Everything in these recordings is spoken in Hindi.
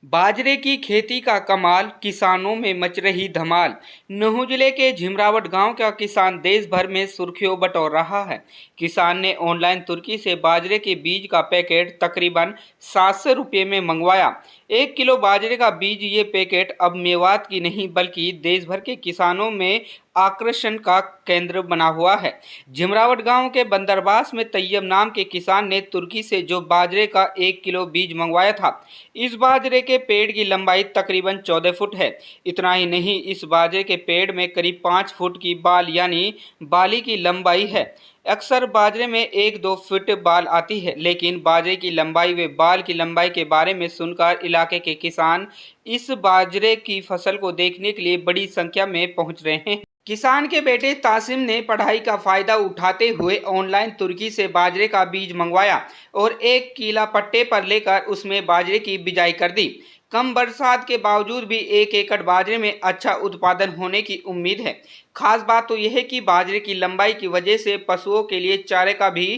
बाजरे की खेती का कमाल, किसानों में मच रही धमाल। नूंह जिले के झिमरावट गांव का किसान देश भर में सुर्खियों बटोर रहा है। किसान ने ऑनलाइन तुर्की से बाजरे के बीज का पैकेट तकरीबन 700 रुपये में मंगवाया। 1 किलो बाजरे का बीज ये पैकेट अब मेवात की नहीं बल्कि देश भर के किसानों में आकर्षण का केंद्र बना हुआ है। झिमरावट गांव के बंदरबास में तैयब नाम के किसान ने तुर्की से जो बाजरे का 1 किलो बीज मंगवाया था, इस बाजरे के पेड़ की लंबाई तकरीबन 14 फुट है। इतना ही नहीं, इस बाजरे के पेड़ में करीब 5 फुट की बाल यानी बाली की लंबाई है। अक्सर बाजरे में 1-2 फुट बाल आती है, लेकिन बाजरे की लंबाई व बाल की लंबाई के बारे में सुनकर इलाके के किसान इस बाजरे की फसल को देखने के लिए बड़ी संख्या में पहुंच रहे हैं। किसान के बेटे तासिम ने पढ़ाई का फायदा उठाते हुए ऑनलाइन तुर्की से बाजरे का बीज मंगवाया और 1 किला पट्टे पर लेकर उसमें बाजरे की बिजाई कर दी। कम बरसात के बावजूद भी 1 एकड़ बाजरे में अच्छा उत्पादन होने की उम्मीद है। खास बात तो यह है कि बाजरे की लंबाई की वजह से पशुओं के लिए चारे का भी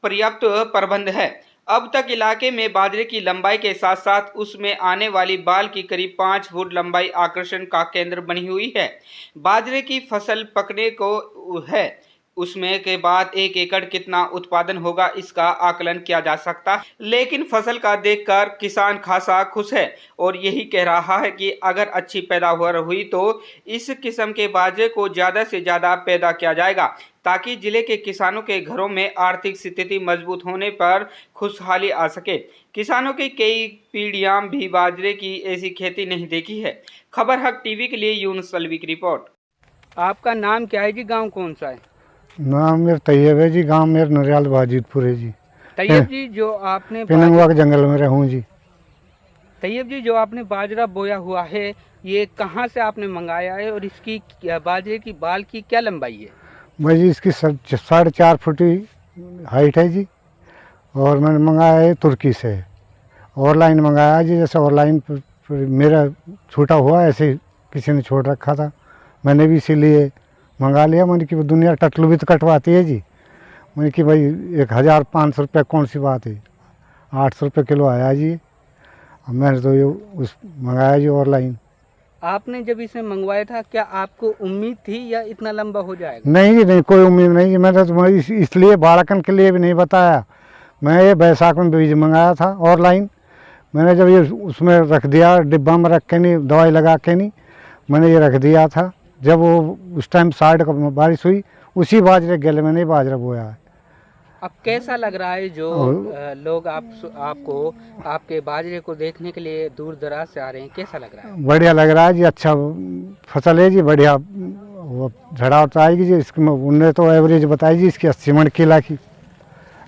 पर्याप्त प्रबंध है। अब तक इलाके में बाजरे की लंबाई के साथ साथ उसमें आने वाली बाल की करीब 5 फुट लंबाई आकर्षण का केंद्र बनी हुई है। बाजरे की फसल पकने को है, उसमें के बाद 1 एकड़ कितना उत्पादन होगा इसका आकलन किया जा सकता है, लेकिन फसल का देखकर किसान खासा खुश है और यही कह रहा है कि अगर अच्छी पैदावार हुई तो इस किस्म के बाजरे को ज़्यादा से ज़्यादा पैदा किया जाएगा, ताकि जिले के किसानों के घरों में आर्थिक स्थिति मजबूत होने पर खुशहाली आ सके। किसानों की कई पीढ़ियां भी बाजरे की ऐसी खेती नहीं देखी है। खबर हक टीवी के लिए यूनुस अलवी की रिपोर्ट। आपका नाम क्या है जी? गांव कौन सा है? नाम मेरा तैयब है जी। गांव मेरा नरियाल बाजिदपुर है जी। तैयब जी, जो आपने पिनंगवा के जंगल में रहूँ जी। तैयब जी, जो आपने बाजरा बोया हुआ है, ये कहाँ से आपने मंगाया है और इसकी बाजरे की बाल की क्या लंबाई है? भाई जी, इसकी 4.5 फुट हाइट है जी। और मैंने मंगाया है तुर्की से। ऑनलाइन मंगाया जी, जैसे ऑनलाइन मेरा छूटा हुआ ऐसे किसी ने छोड़ रखा था, मैंने भी इसीलिए मंगा लिया। मैंने कि दुनिया टटलू भी तो कटवाती है जी। मैंने कि भाई 1500 रुपये कौन सी बात है, 800 रुपये किलो आया जी। अब मैंने तो ये उस मंगाया जी ऑनलाइन। आपने जब इसे मंगवाया था, क्या आपको उम्मीद थी या इतना लंबा हो जाएगा? नहीं जी, नहीं, कोई उम्मीद नहीं जी। मैंने तो इसलिए बाड़कन के लिए भी नहीं बताया। मैं ये बैसाख में बीज मंगाया था ऑनलाइन। मैंने जब ये उसमें रख दिया, डिब्बा में रख के नहीं, दवाई लगा के नहीं, मैंने ये रख दिया था। जब वो उस टाइम साइड का बारिश हुई, उसी बाजरे गले में नहीं बाजरा बोया है। अब कैसा लग रहा है जो लोग आपको आपके बाजरे को देखने के लिए दूर दराज से आ रहे हैं, कैसा लग रहा है? बढ़िया लग रहा है जी। अच्छा फसल है जी, बढ़िया वो झड़ा तो आएगी जी। इसकी उनने तो एवरेज बताई जी इसकी 80 मन किला की।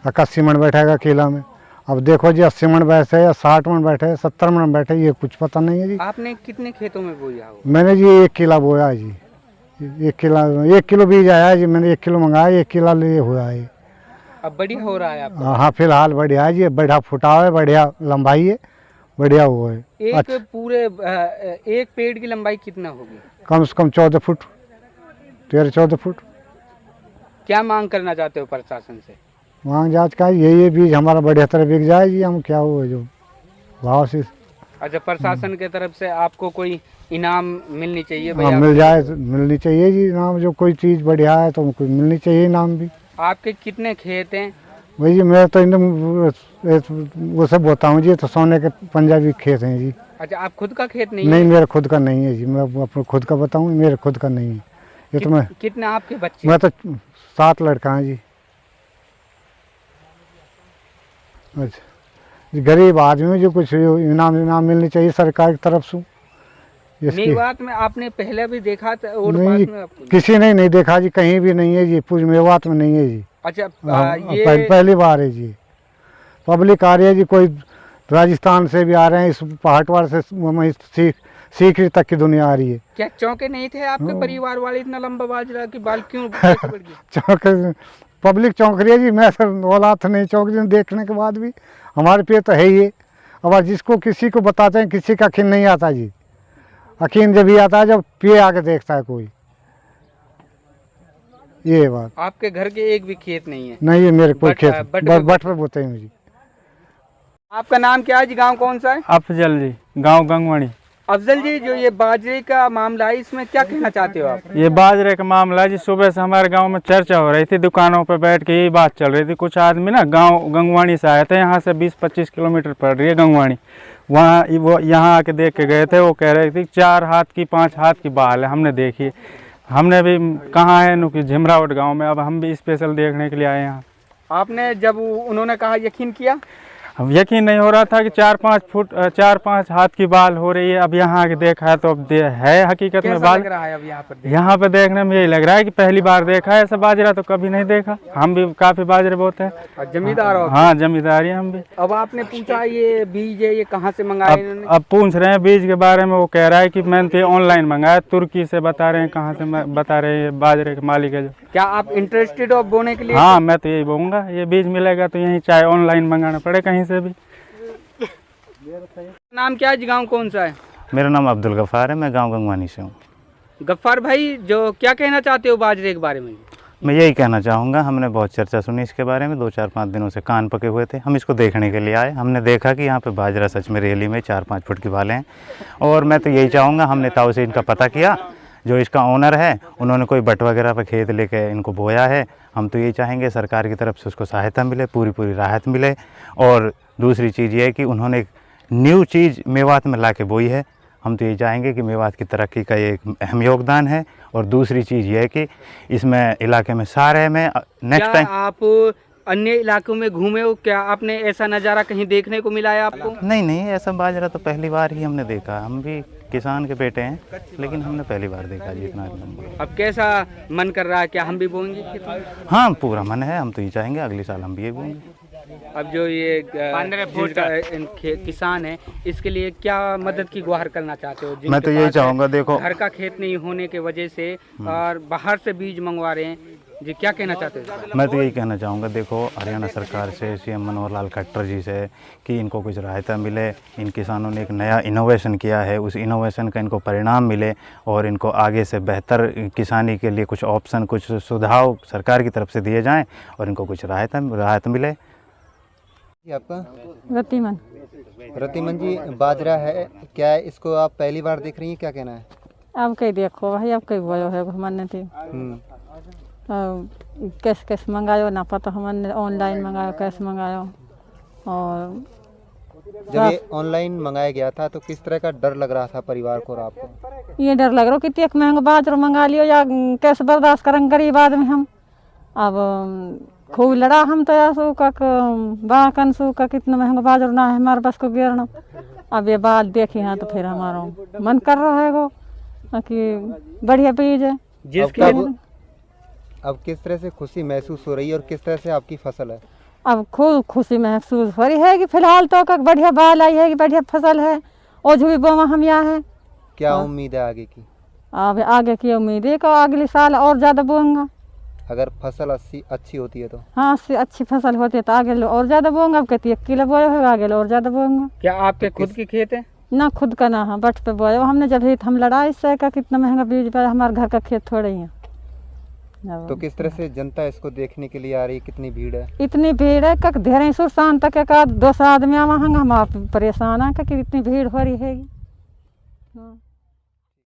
81 मन बैठेगा किला में। अब देखो जी, 80 मन बैठे या 60 मन बैठे, 70 मन बैठे, ये कुछ पता नहीं है जी। आपने कितने खेतों में बोया हो? मैंने जी 1 किला बोया है जी। 1 किलो बीज आया है जी। मैंने 1 किलो मंगाया, 1 किला लिए हुआ है। अब बढ़िया हो रहा है आपका? हाँ, फिलहाल बढ़िया है जी। बढ़िया फुटाव है, बढ़िया लंबाई है, बढ़िया वो है। एक पूरे एक पेड़ की लंबाई कितना होगी? कम से कम 14 फुट, 13-14 फुट। क्या मांग करना चाहते हो प्रशासन से? मांग जांच का ये बीज हमारा बढ़िया तरह बिक जाए जी। हम क्या हुआ जो भाव से। अच्छा, प्रशासन के तरफ से आपको कोई इनाम मिलनी चाहिए हाँ, मिल जाए, मिलनी चाहिए जी इनाम। जो कोई चीज़ बढ़िया है तो कोई मिलनी चाहिए इनाम भी। आपके कितने खेत हैं? भाई जी, मैं तो वो सब बोता हूँ जी। तो सोने के पंजाबी खेत हैं जी। अच्छा, आप खुद का खेत नहीं नहीं, है? मेरा खुद का नहीं है जी। मैं अपने खुद का बताऊँ, मेरा खुद का नहीं है ये। तो मैं कितने आपके बच्चे? मैं तो 7 लड़का हैं जी। अच्छा जी, गरीब आदमी जो कुछ इनाम मिलनी चाहिए सरकार की तरफ से। मेवात में आपने पहले भी देखा था और नहीं, पास में आपको? किसी ने नहीं देखा जी, कहीं भी नहीं है जी। पूरी मेवात में नहीं है जी। अच्छा, ये पहली बार है जी। पब्लिक आ रही है जी, कोई राजस्थान से भी आ रहे हैं, इस पहाड़वाड़ से सीखरी तक की दुनिया आ रही है। क्या चौंके नहीं थे आपके परिवार वाले इतना लंबा बाजरा की बाल क्यों कैसे बढ़ गई? चौंक, पब्लिक चौंक रही है जी। मैं सर औलाद नहीं चौंक रही देखने के बाद भी। हमारे पे तो है ही है। अब जिसको किसी को बताते हैं, किसी का यकीन नहीं आता जी। यकीन जब भी आता है जब पे आके देखता है कोई। ये बात। आपके घर के एक भी खेत नहीं है? नहीं है मेरे कोई खेत, बट बट पे बोते हैं जी। आपका नाम क्या है जी? गांव कौन सा है? अफजल जी, गांव गंगवाणी। अफजल जी, जो ये बाजरे का मामला है, इसमें क्या कहना चाहते हो आप? ये बाजरे का मामला है जी, सुबह से हमारे गांव में चर्चा हो रही थी, दुकानों पर बैठ के यही बात चल रही थी। कुछ आदमी ना गांव गंगवाणी से आए थे, यहाँ से 20-25 किलोमीटर पड़ रही है गंगवाणी। वहाँ वो यहाँ आके देख के गए थे। वो कह रहे थे 4 हाथ की 5 हाथ की बाल है। हमने देखी, हमने भी कहाँ है नुकी झिमरावट गाँव में। अब हम भी स्पेशल देखने के लिए आए यहाँ। आपने जब उन्होंने कहा यकीन किया? अब यकीन नहीं हो रहा था कि 4-5 हाथ की बाल हो रही है। अब यहाँ आके देखा है तो अब है हकीकत में बाल। लग रहा है अब यहाँ पे देखने में यही लग रहा है कि पहली बार देखा है ऐसा बाजरा, तो कभी नहीं देखा। हम भी काफी बाजरे बोते हैं। जमींदार हो? हाँ, जमींदार हैं हम भी। अब आपने पूछा ये बीज है, ये कहाँ से मंगाए इन्होंने? अब पूछ रहे हैं बीज के बारे में। वो कह रहा है कि मैंने तो ऑनलाइन मंगाया, तुर्की से बता रहे हैं। कहाँ से बता रहे हैं? ये बाजरे के मालिक है जो। क्या आप इंटरेस्टेड हो बोने के लिए? हाँ, मैं तो यही बोलूँगा, ये बीज मिलेगा तो यहीं, चाहे ऑनलाइन मंगाना पड़े कहीं से भी। नाम क्या है जी? गाँव कौन सा है? मेरा नाम अब्दुल गफ़ार है, मैं गांव गंगवानी से हूँ। गफ्फार भाई, जो क्या कहना चाहते हो बाजरे के बारे में? मैं यही कहना चाहूँगा, हमने बहुत चर्चा सुनी इसके बारे में, 2-4-5 दिनों से कान पके हुए थे। हम इसको देखने के लिए आए। हमने देखा कि यहाँ पे बाजरा सच में रियली में 4-5 फुट की बालें हैं। और मैं तो यही चाहूँगा, हमने ताऊ से इनका पता किया, जो इसका ओनर है उन्होंने कोई बट वगैरह पर खेत लेके इनको बोया है। हम तो यही चाहेंगे सरकार की तरफ से उसको सहायता मिले, पूरी राहत मिले। और दूसरी चीज़ ये है कि उन्होंने एक न्यू चीज़ मेवात में ला के बोई है। हम तो यही चाहेंगे कि मेवात की तरक्की का ये एक अहम योगदान है। और दूसरी चीज़ ये है कि इसमें इलाके में सारे में नेक्स्ट टाइम आप अन्य इलाकों में घूमे हो, क्या आपने ऐसा नज़ारा कहीं देखने को मिला है आपको? नहीं, ऐसा बाजरा तो पहली बार ही हमने देखा। हम भी किसान के बेटे हैं, लेकिन हमने पहली बार देखा जी इतना। अब कैसा मन कर रहा है, क्या हम भी बोएंगे खेत में? हाँ, पूरा मन है। हम तो ये चाहेंगे अगले साल हम भी ये बोएंगे। अब जो ये किसान है, इसके लिए क्या मदद की गुहार करना चाहते हो? मैं तो यही चाहूँगा, देखो घर का खेत नहीं होने के वजह से और बाहर से बीज मंगवा रहे हैं जी, क्या कहना चाहते हो? मैं तो यही कहना चाहूँगा, देखो हरियाणा सरकार से, सीएम मनोहर लाल खट्टर जी से, कि इनको कुछ सहायता मिले। इन किसानों ने एक नया इनोवेशन किया है, उस इनोवेशन का इनको परिणाम मिले और इनको आगे से बेहतर किसानी के लिए कुछ ऑप्शन, कुछ सुझाव सरकार की तरफ से दिए जाएं और इनको कुछ राहत मिले। आपका? रतिमन जी, बाजरा है क्या, इसको आप पहली बार देख रही हैं, क्या कहना है? अब कहीं देखो भाई, अब कहीं बोलो है हमने थी कैश मंगायो ना, पता हमने ऑनलाइन मंगायो, कैश मंगायो। और जब ये ऑनलाइन मंगाया गया था तो किस तरह का डर लग रहा था परिवार को और आपको? ये डर लग रहा कि एक महंगा बाजरा मंगा लियो, या कैसे बर्दाश्त करेंगे गरीब आदमी हम। अब खूब लड़ा हम तो यासू का बाकन सू का, कितना महंगा बाजरा ना है हमारे बस को गिरना। अब ये बात देखी हैं तो फिर हमारा मन कर रहा है वो कि बढ़िया बीज है जिसके। अब किस तरह से खुशी महसूस हो रही है और किस तरह से आपकी फसल है? अब खूब खुशी महसूस हो रही है कि फिलहाल तो का बढ़िया बाल आई है, कि बढ़िया फसल है। और जो भी बोमा हम यहाँ है। क्या उम्मीद है आगे की? अब आगे की उम्मीद है कि अगले साल और ज़्यादा बोऊंगा। अगर फसल अच्छी होती है तो? हाँ, अच्छी फसल होती है तो आगे और ज़्यादा बोऊंगा। अब कहती 1 किलो बोया है, आगे और ज़्यादा बोऊंगा। क्या आपके खुद की खेत है? ना खुद का ना, हाँ बट पे बोया हमने। जब ही हम लड़ा इससे का कितना महंगा बीज पर, हमारे घर का खेत थोड़े ही है। तो किस तरह से जनता इसको देखने के लिए आ रही है, कितनी भीड़ है? इतनी भीड़ है कि धेरे सुरसान तक एक 200 आदमी आवा, हम आप परेशान है कि इतनी भीड़ हो रही है।